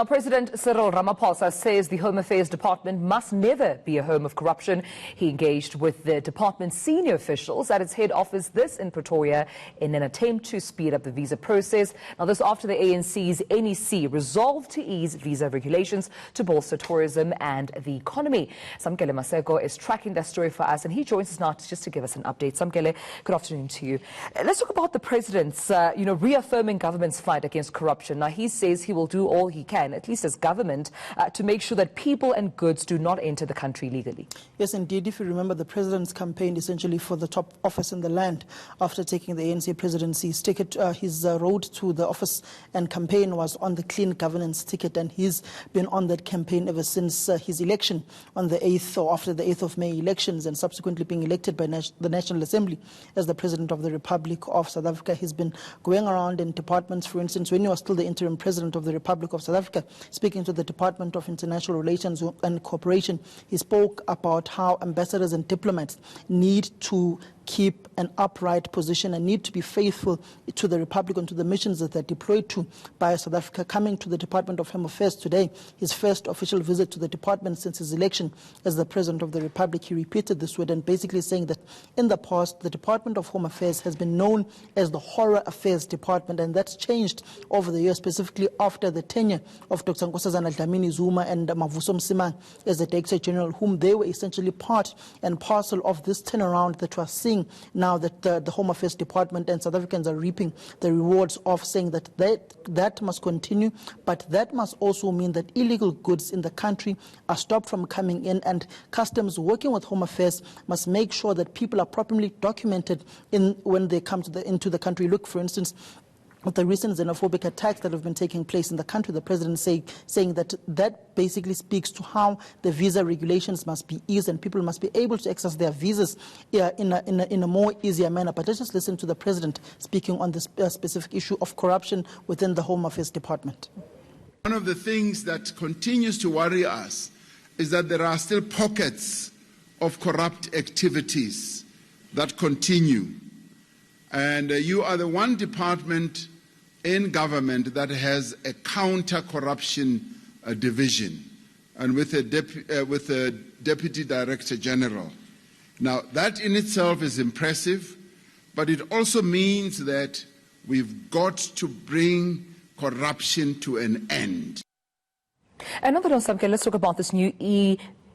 President Cyril Ramaphosa says the Home Affairs Department must never be a home of corruption. He engaged with the department's senior officials at its head office this in Pretoria in an attempt to speed up the visa process. Now, this after the ANC's NEC resolved to ease visa regulations to bolster tourism and the economy. Samkele Maseko is tracking that story for us, and he joins us now just to give us an update. Samkele, good afternoon to you. Let's talk about the president's, reaffirming government's fight against corruption. Now, he says he will do all he can, at least as government, to make sure that people and goods do not enter the country legally. Yes, indeed. If you remember, the president's campaign essentially for the top office in the land after taking the ANC presidency's ticket, his road to the office and campaign was on the clean governance ticket, and he's been on that campaign ever since his election on the 8th or after the 8th of May elections, and subsequently being elected by the National Assembly as the President of the Republic of South Africa. He's been going around in departments, for instance, when he was still the interim President of the Republic of South Africa, speaking to the Department of International Relations and Cooperation. He spoke about how ambassadors and diplomats need to keep an upright position and need to be faithful to the Republic and to the missions that they're deployed to by South Africa. Coming to the Department of Home Affairs today, his first official visit to the department since his election as the President of the Republic, he repeated this word and basically saying that in the past, the Department of Home Affairs has been known as the Horror Affairs Department, and that's changed over the years, specifically after the tenure of Dr. Nkosazana Dlamini Zuma and Mavuso Msimang as the Director General, whom they were essentially part and parcel of this turnaround that we're seeing now, that the Home Affairs Department and South Africans are reaping the rewards of, saying that must continue, but that must also mean that illegal goods in the country are stopped from coming in, and customs working with Home Affairs must make sure that people are properly documented when they come into the country. Look, for instance, with the recent xenophobic attacks that have been taking place in the country, the president saying that basically speaks to how the visa regulations must be eased and people must be able to access their visas in a more easier manner. But let's just listen to the president speaking on this specific issue of corruption within the Home Affairs Department. One of the things that continues to worry us is that there are still pockets of corrupt activities that continue. And you are the one department in government that has a counter-corruption division, and with a deputy director general. Now, that in itself is impressive, but it also means that we've got to bring corruption to an end. Another on something, let's talk about this new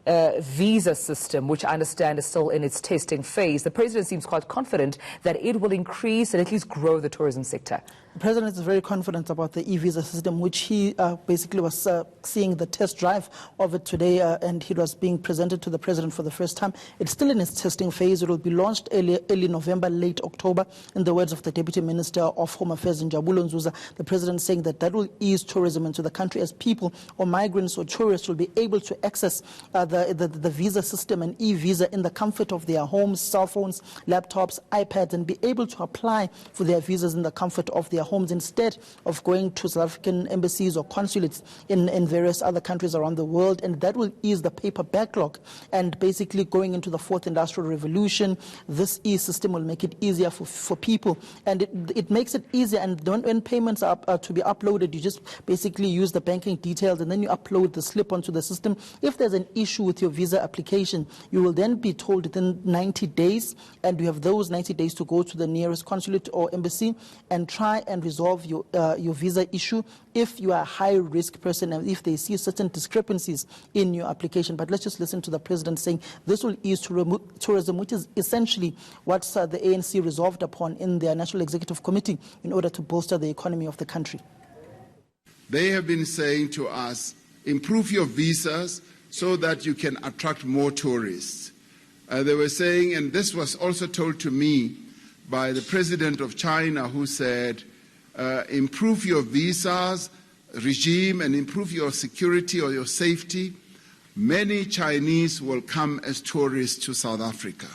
visa system, which I understand is still in its testing phase. The president seems quite confident that it will increase and at least grow the tourism sector. The president is very confident about the e-visa system, which he basically was seeing the test drive of it today, and it was being presented to the president for the first time. It's still in its testing phase. It will be launched early November, late October, in the words of the Deputy Minister of Home Affairs, Njabulo Nzuza. The president saying that will ease tourism into the country, as people or migrants or tourists will be able to access the visa system and e-visa in the comfort of their homes, cell phones, laptops, iPads, and be able to apply for their visas in the comfort of their homes instead of going to South African embassies or consulates in various other countries around the world. And that will ease the paper backlog. And basically, going into the fourth industrial revolution, this e-system will make it easier for people. And it makes it easier. And when payments are to be uploaded, you just basically use the banking details and then you upload the slip onto the system. If there's an issue with your visa application, you will then be told within 90 days, and you have those 90 days to go to the nearest consulate or embassy and try and resolve your visa issue if you are a high-risk person and if they see certain discrepancies in your application. But let's just listen to the president saying this will ease tourism, which is essentially what the ANC resolved upon in their National Executive Committee in order to bolster the economy of the country. They have been saying to us, improve your visas so that you can attract more tourists. They were saying, and this was also told to me by the president of China, who said, improve your visas regime and improve your security or your safety. Many Chinese will come as tourists to South Africa.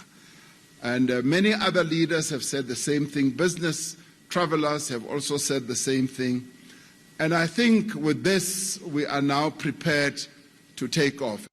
And many other leaders have said the same thing. Business travelers have also said the same thing. And I think with this, we are now prepared to take off.